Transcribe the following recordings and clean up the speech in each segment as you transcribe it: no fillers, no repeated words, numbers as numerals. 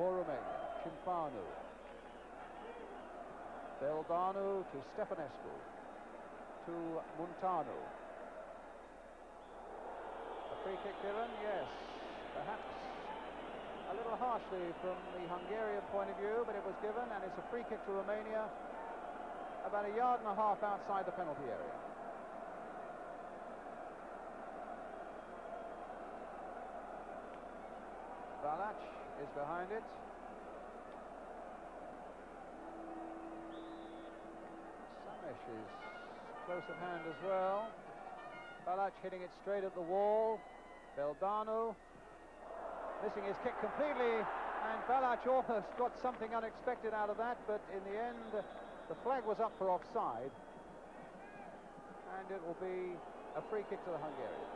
for Romania. Campeanu. Beldanu to Stefanescu. To Munteanu. A free kick given? Yes. Perhaps a little harshly from the Hungarian point of view, but it was given, and it's a free kick to Romania about 1.5 yards outside the penalty area. Balac is behind it. Samesh is close at hand as well. Balac hitting it straight at the wall. Beldanu missing his kick completely, and Balac almost got something unexpected out of that, but in the end the flag was up for offside, and it will be a free kick to the Hungarians.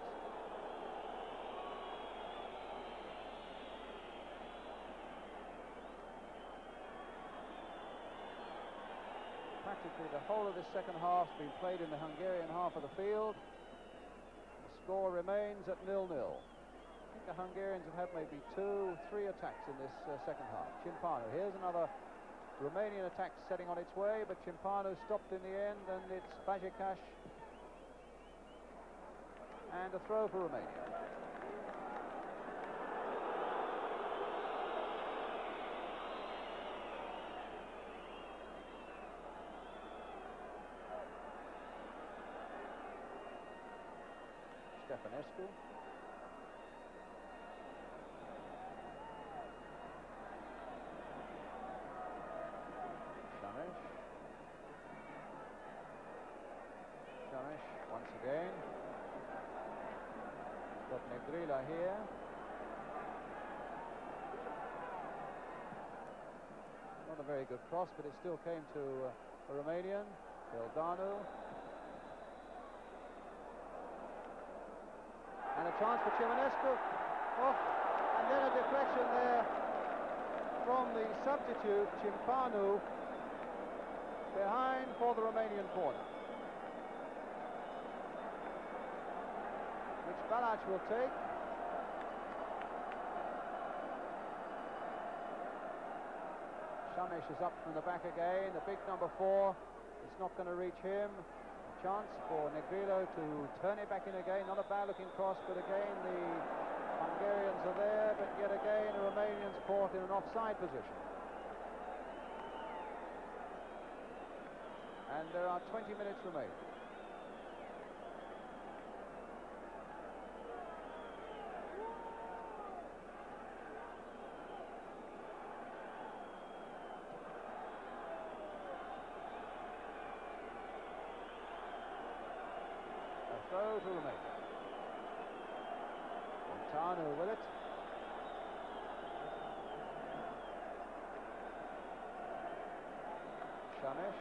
Practically the whole of this second half has been played in the Hungarian half of the field. The score remains at 0-0. I think the Hungarians have had maybe 2-3 attacks in this second half. Campeanu, here's another Romanian attack setting on its way, but Campeanu stopped in the end, and it's Fazekas and a throw for Romania. Stefanescu. Shamesh once again. Got Negrila here. Not a very good cross, but it still came to a Romanian. Beldanu. And a chance for Chimanescu. Oh, and then a deflection there from the substitute, Campeanu, behind for the Romanian corner, which Balac will take. Shamesh is up from the back again. The big number 4, it's not going to reach him. Chance for Negrilo to turn it back in again. Not a bad looking cross, but again the Hungarians are there, but yet again the Romanians caught in an offside position. And there are 20 minutes remaining. Throw to Romania. Munteanu with it. Shamesh.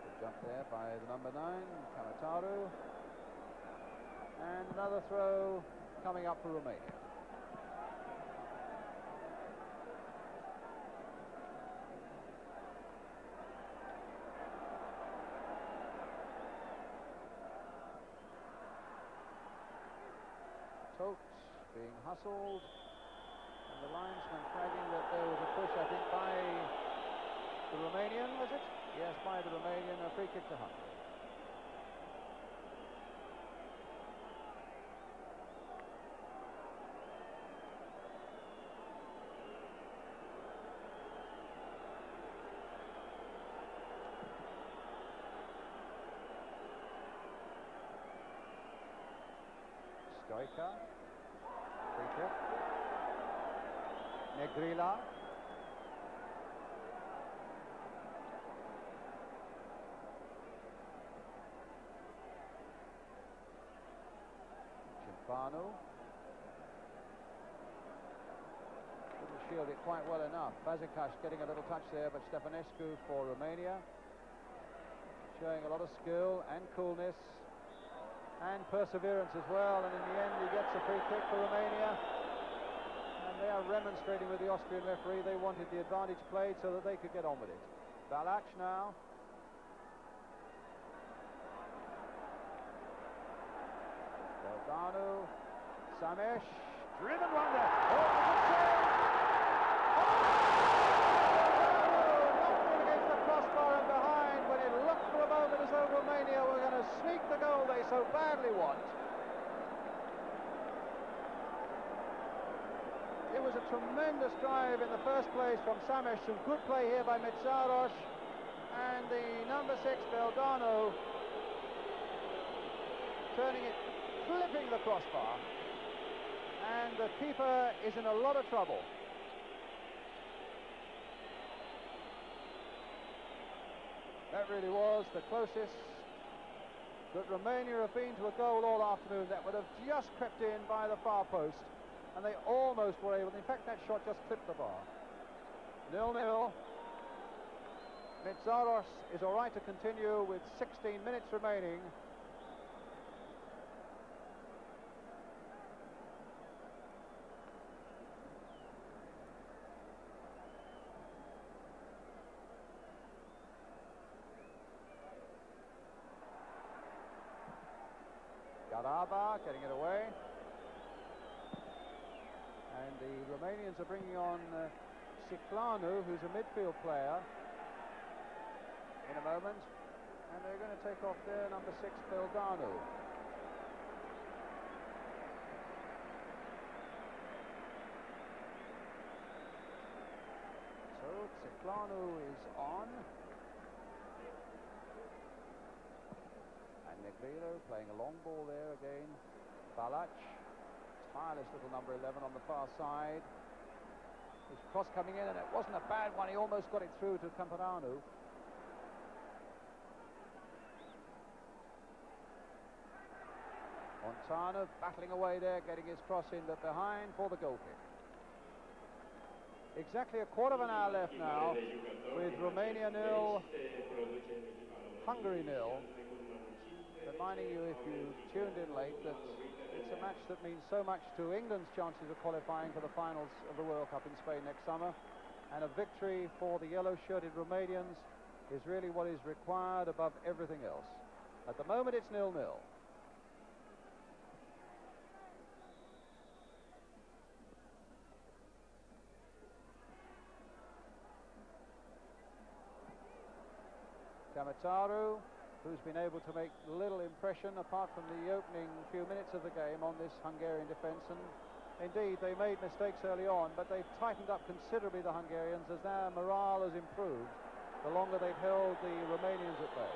Good jump there by the number 9, Kamataru. And another throw coming up for Romania. Being hustled, and the linesman flagging that there was a push, I think, by the Romanian, was it? Yes, by the Romanian, a free kick to Hungary. Stoica. Free kick. Negrila. Campeanu. Didn't shield it quite well enough. Fazekas getting a little touch there, but Stefanescu for Romania. Showing a lot of skill and coolness and perseverance as well, and in the end he gets a free kick for Romania, and they are remonstrating with the Austrian referee. They wanted the advantage played so that they could get on with it. Balac now. Samesh, driven one there. Oh, it's a save! Knocked it against the crossbar and behind when it looked for a moment as though Romania were going to sneak the goal they so badly want. It was a tremendous drive in the first place from Samesh. Some good play here by Meszaros, and the number 6 Beldano turning it, flipping the crossbar, and the keeper is in a lot of trouble. That really was the closest that Romania have been to a goal all afternoon. That would have just crept in by the far post, and they almost were able. In fact, that shot just clipped the bar. 0-0. Meszaros is all right to continue with 16 minutes remaining. Garaba getting it away. And the Romanians are bringing on Ciclanu, who's a midfield player, in a moment. And they're going to take off their number 6, Beldano. So Ciclanu is on. Negrillo playing a long ball there again. Balach, tireless little number 11 on the far side. His cross coming in, and it wasn't a bad one. He almost got it through to Campeanu. Montana battling away there, getting his cross in, but behind for the goal kick. Exactly a quarter of an hour left now, with Romania 0, Hungary 0. Reminding you, if you tuned in late, that it's a match that means so much to England's chances of qualifying for the finals of the World Cup in Spain next summer, and a victory for the yellow-shirted Romanians is really what is required above everything else. At the moment it's 0-0. Campeanu, who's been able to make little impression apart from the opening few minutes of the game on this Hungarian defence, and indeed they made mistakes early on, but they've tightened up considerably, the Hungarians, as their morale has improved the longer they've held the Romanians at bay.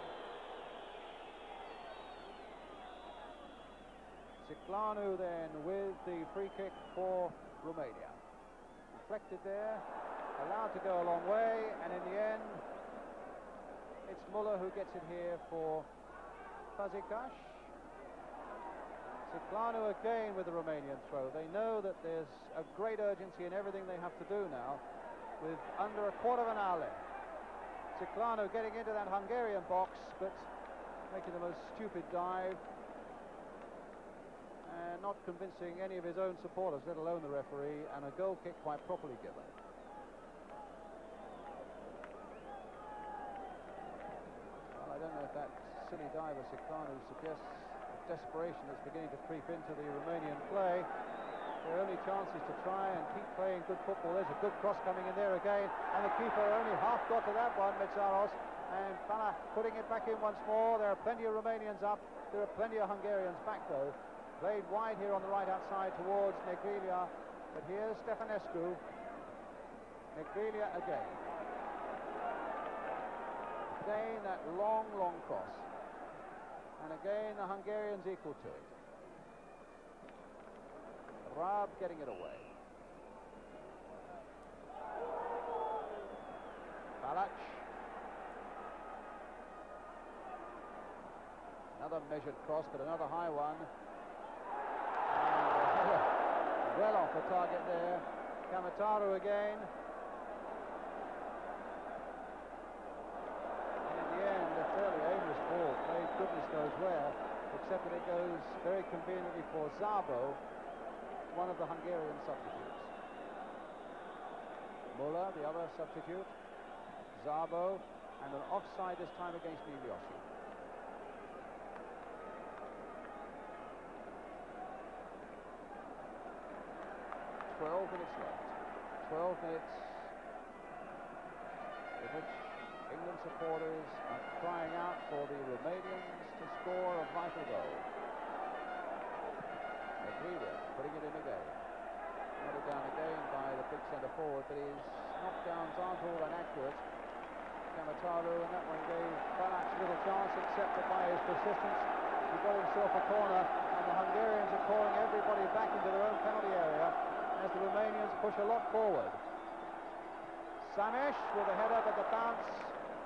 Ciclanu then with the free kick for Romania. Deflected there, allowed to go a long way, and in the end it's Muller who gets it here for Fazekas. Ciclanu again with the Romanian throw. They know that there's a great urgency in everything they have to do now, with under a quarter of an hour left. Ciclanu getting into that Hungarian box, but making the most stupid dive, and not convincing any of his own supporters, let alone the referee, and a goal kick quite properly given. I don't know if that silly dive of Ciclanu suggests desperation that's beginning to creep into the Romanian play. Their only chance is to try and keep playing good football. There's a good cross coming in there again, and the keeper only half got to that one, Meszaros, and Fata putting it back in once more. There are plenty of Romanians up, there are plenty of Hungarians back though. Played wide here on the right outside towards Negrilia, but here's Stefanescu. Negrilia again. Again that long cross, and again the Hungarians equal to it. Rab getting it away. Balach. Another measured cross, but another high one, and well off the target there. Campeanu again. Played goodness knows where, except that it goes very conveniently for Zabo, one of the Hungarian substitutes. Muller, the other substitute. Zabo, and an offside this time against Milioshi. 12 minutes left. 12 minutes in which England supporters are crying out for the Romanians to score a vital goal. Repriza putting it in again. Noted down again by the big centre forward, but his knockdowns aren't all that accurate. Campeanu, and that one gave Balach little chance, except that by his persistence he got himself a corner, and the Hungarians are calling everybody back into their own penalty area as the Romanians push a lot forward. Samesh with a header, but the bounce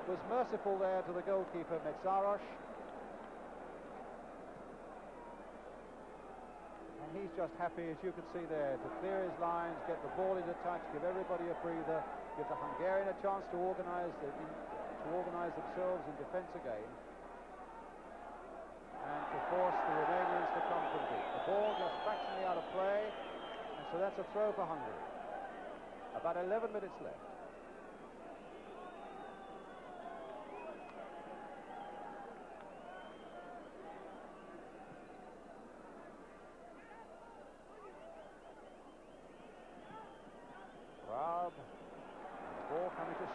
was merciful there to the goalkeeper Meszaros. And he's just happy, as you can see there, to clear his lines, get the ball into touch, give everybody a breather, give the Hungarian a chance to organise themselves in defence again, and to force the Romanians to come from deep. The ball just fractionally out of play, and so that's a throw for Hungary. About 11 minutes left.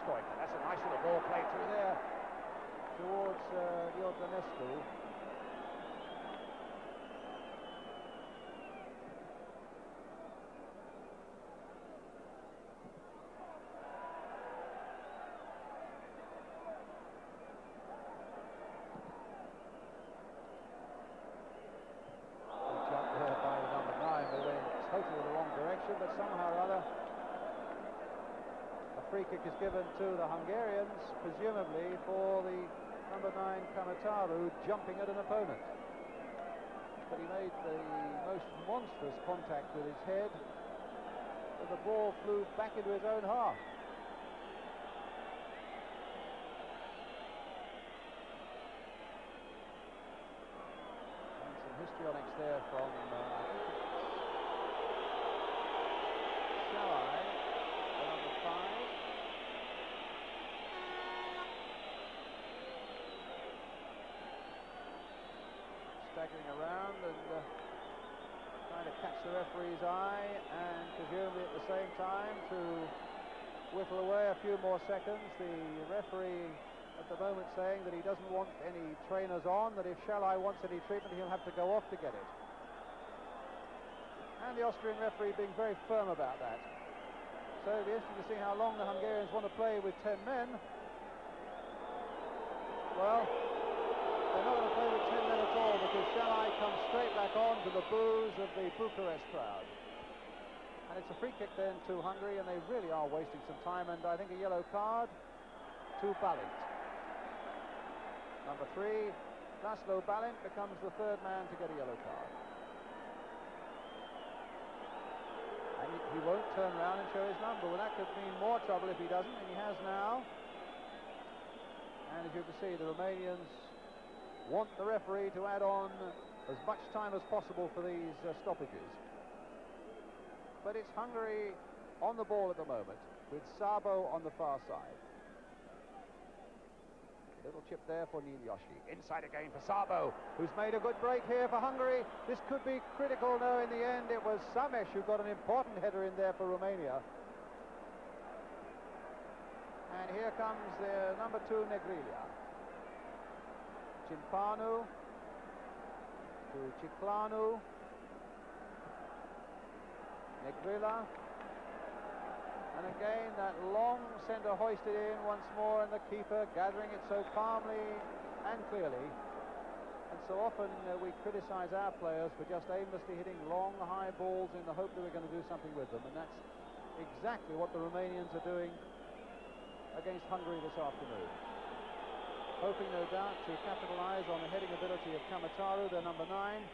That's a nice little ball played through there towards Iordanescu. Good shot there by the number 9, but went totally the wrong direction, but somehow or other free kick is given to the Hungarians, presumably for the number 9 Campeanu jumping at an opponent. But he made the most monstrous contact with his head, and the ball flew back into his own half. And some histrionics there from Shalai, the number 5. Staggering around and trying to catch the referee's eye, and presumably at the same time to whittle away a few more seconds. The referee at the moment saying that he doesn't want any trainers on, that if Shalai wants any treatment he'll have to go off to get it. And the Austrian referee being very firm about that. So it'll be interesting to see how long the Hungarians want to play with 10 men. Well, they're not going to play with 10 men at all, because Shalai comes straight back on to the boos of the Bucharest crowd. And it's a free kick then to Hungary, and they really are wasting some time, and I think a yellow card to Balint. Number 3, Laszlo Balint becomes the third man to get a yellow card. And he won't turn around and show his number. Well, that could mean more trouble if he doesn't, and he has now. And as you can see, the Romanians want the referee to add on as much time as possible for these stoppages. But it's Hungary on the ball at the moment, with Sabo on the far side. Little chip there for Nilyoshi. Inside again for Sabo, who's made a good break here for Hungary. This could be critical. No, in the end it was Samesh who got an important header in there for Romania. And here comes the number 2 Negrilia. Campeanu to Chiclanu, Negrilla, and again that long centre hoisted in once more, and the keeper gathering it so calmly and clearly. And so often we criticise our players for just aimlessly hitting long high balls in the hope that we're going to do something with them, and that's exactly what the Romanians are doing against Hungary this afternoon. Hoping, no doubt, to capitalise on the heading ability of Campeanu, their number 9.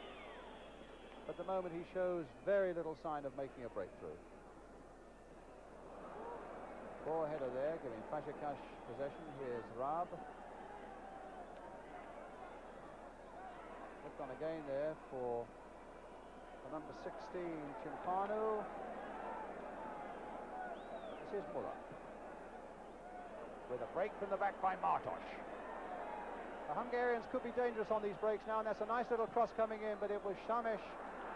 At the moment he shows very little sign of making a breakthrough. Poor header there, giving Fazekas possession. Here's Raab. Looked on again there for the number 16, Campeanu. This is Muller. With a break from the back by Martos. The Hungarians could be dangerous on these breaks now, and that's a nice little cross coming in, but it was Samesh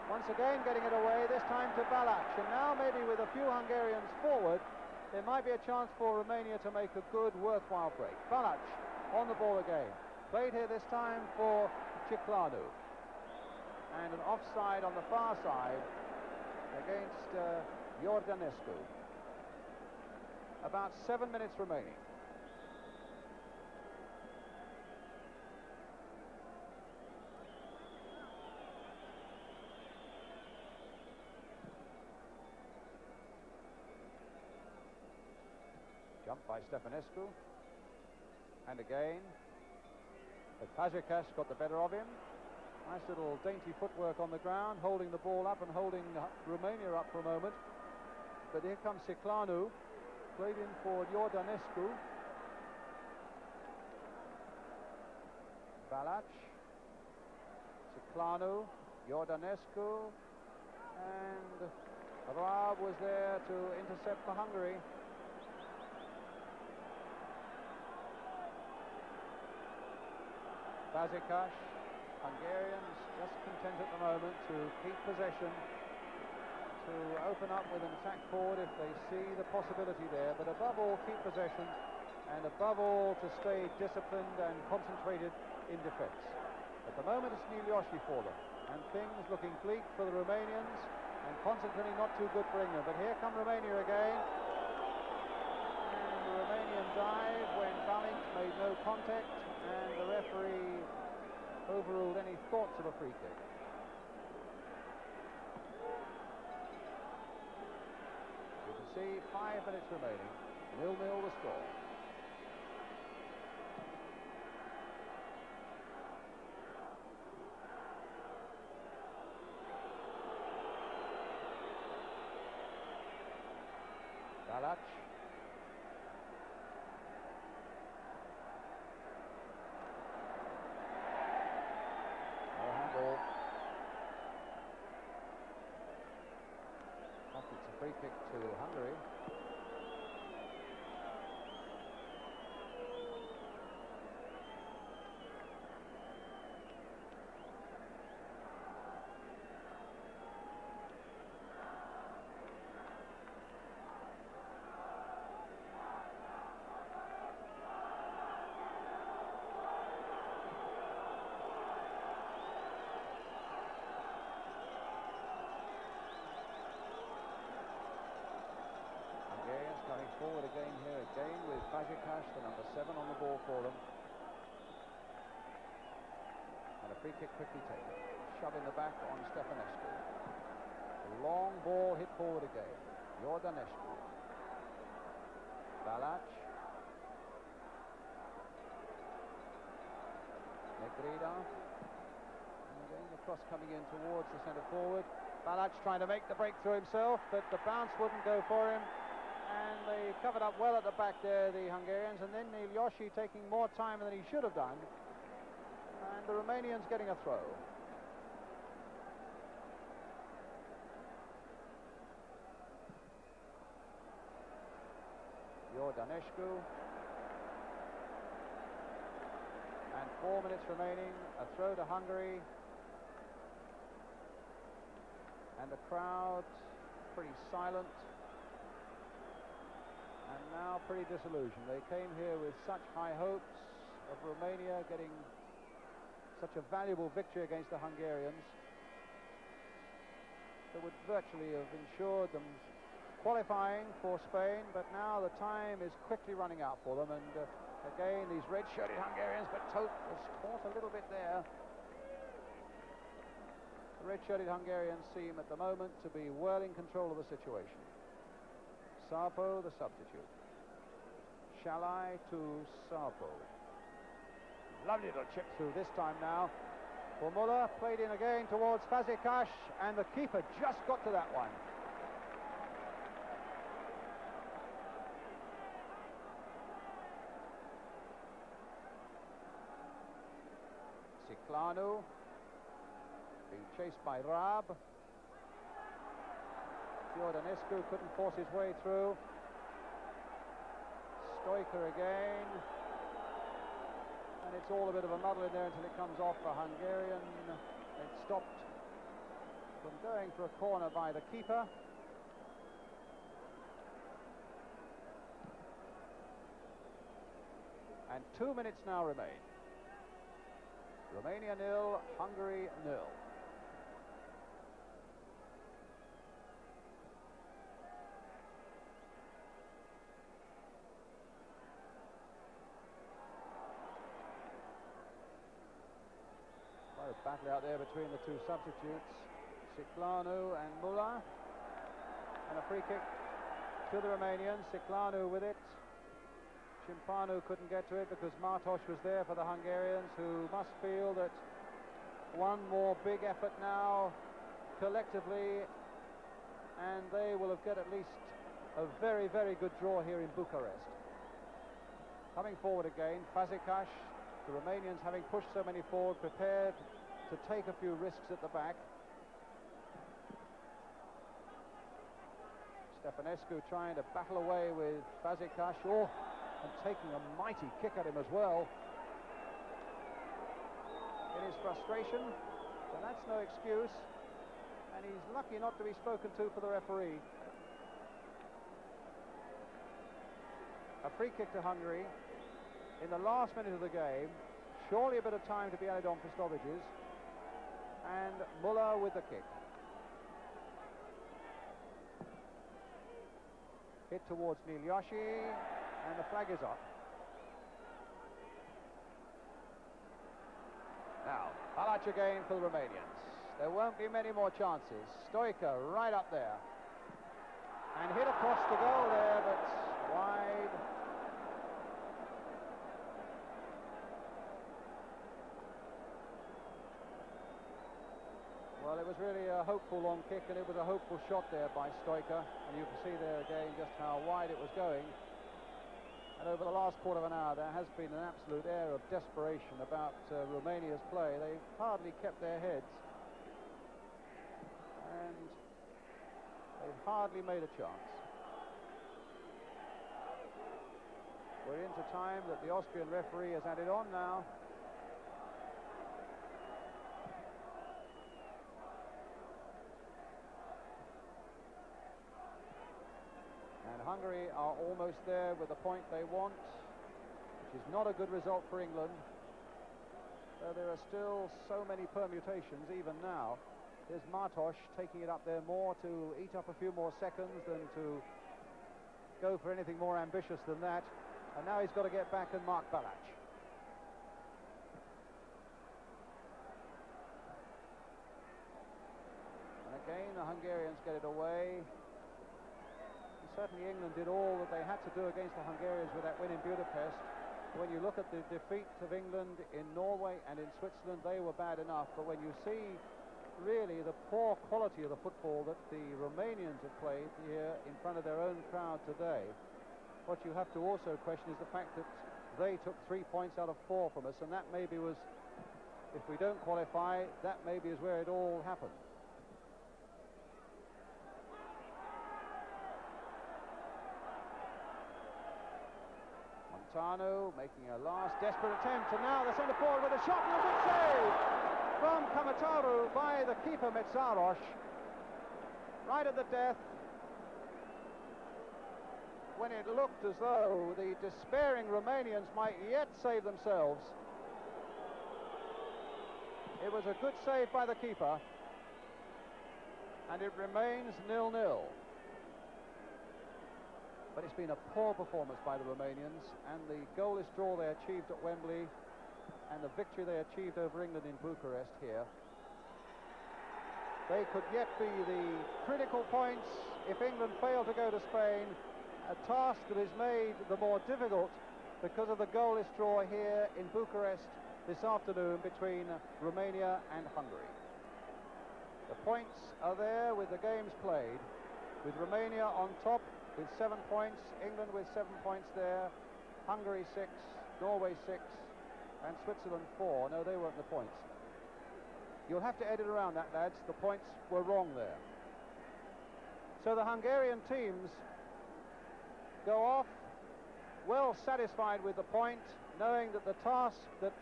Once again getting it away, this time to Balac. And now maybe with a few Hungarians forward, there might be a chance for Romania to make a good, worthwhile break. Balac on the ball again. Played here this time for Chiclanu. And an offside on the far side against Iordanescu. About 7 minutes remaining. Jump by Stefanescu. And again, but Fazekas got the better of him. Nice little dainty footwork on the ground, holding the ball up and holding Romania up for a moment. But here comes Chiclanu, played in for Iordanescu. Balac, Chiclanu, Iordanescu, and Raab was there to intercept for Hungary. Fazekas, Hungarians just content at the moment to keep possession, to open up with an attack forward if they see the possibility there, but above all keep possession, and above all to stay disciplined and concentrated in defence. At the moment it's Milioshi for them, and things looking bleak for the Romanians, and consequently not too good for England. But here come Romania again, and the Romanian dive when Balint made no contact, and the referee overruled any thoughts of a free kick. You can see 5 minutes remaining, 0-0 the score. Balac. It's a free kick to Hungary. Forward again here, again with Fazekas, the number 7 on the ball for them. And a free kick quickly taken. Shove in the back on Stefanescu. A long ball hit forward again. Iordanescu. Balac. Negrida. And again the cross coming in towards the centre forward. Balac trying to make the breakthrough himself, but the bounce wouldn't go for him. And they covered up well at the back there, the Hungarians, and then Milioshi taking more time than he should have done. And the Romanians getting a throw. Iordanescu. And 4 minutes remaining, a throw to Hungary. And the crowd pretty silent. And now pretty disillusioned. They came here with such high hopes of Romania getting such a valuable victory against the Hungarians that would virtually have ensured them qualifying for Spain, but now the time is quickly running out for them, and again these red-shirted Hungarians, but Toth was caught a little bit there. The red-shirted Hungarians seem at the moment to be well in control of the situation. Sarpo, the substitute. Shalai to Sarpo. Lovely little chip through this time now. For Muller, played in again towards Fazekas, and the keeper just got to that one. Chiclanu, being chased by Raab. Iordanescu couldn't force his way through. Stoiker again. And it's all a bit of a muddle in there until it comes off for Hungarian. It stopped from going for a corner by the keeper. And 2 minutes now remain. Romania 0, Hungary 0. Quite a battle out there between the two substitutes, Ciclanu and Mula. And a free kick to the Romanians. Ciclanu with it. Campeanu couldn't get to it because Martos was there for the Hungarians, who must feel that one more big effort now collectively and they will have got at least a very, very good draw here in Bucharest. Coming forward again, Fazekas, the Romanians having pushed so many forward, prepared to take a few risks at the back. Stefanescu trying to battle away with Fazekas. And taking a mighty kick at him as well. In his frustration, but that's no excuse. And he's lucky not to be spoken to for the referee. A free kick to Hungary in the last minute of the game. Surely a bit of time to be added on for stoppages. And Muller with the kick. Hit towards Nilyashi. And the flag is up. Now, Palac again for the Romanians. There won't be many more chances. Stoica right up there. And hit across the goal there, but wide. Well, it was really a hopeful long kick, and it was a hopeful shot there by Stoica. And you can see there again just how wide it was going. And over the last quarter of an hour, there has been an absolute air of desperation about Romania's play. They've hardly kept their heads. And they've hardly made a chance. We're into time that the Austrian referee has added on now. Hungary are almost there with the point they want, which is not a good result for England. There are still so many permutations even now. There's Martos taking it up there more to eat up a few more seconds than to go for anything more ambitious than that. And now he's got to get back and mark Palac. And again, the Hungarians get it away. Certainly England did all that they had to do against the Hungarians with that win in Budapest. When you look at the defeat of England in Norway and in Switzerland, they were bad enough. But when you see really the poor quality of the football that the Romanians have played here in front of their own crowd today, what you have to also question is the fact that they took 3 points out of 4 from us, and that maybe was, if we don't qualify, that maybe is where it all happened. Munteanu making a last desperate attempt, and now the centre forward with a shot and a good save from Campeanu by the keeper Meszaros, right at the death, when it looked as though the despairing Romanians might yet save themselves. It was a good save by the keeper, and it remains 0-0. But it's been a poor performance by the Romanians, and the goalless draw they achieved at Wembley and the victory they achieved over England in Bucharest here. They could yet be the critical points if England fail to go to Spain, a task that is made the more difficult because of the goalless draw here in Bucharest this afternoon between Romania and Hungary. The points are there with the games played, with Romania on top with 7 points, England with 7 points there, Hungary 6, Norway 6, and Switzerland 4. No, they weren't the points. You'll have to edit around that, lads. The points were wrong there. So the Hungarian teams go off well satisfied with the point, knowing that the task that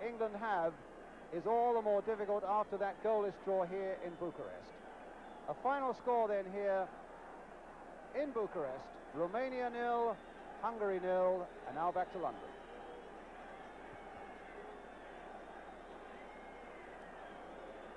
England have is all the more difficult after that goalless draw here in Bucharest. A final score then here in Bucharest: Romania 0, Hungary 0, and now back to London.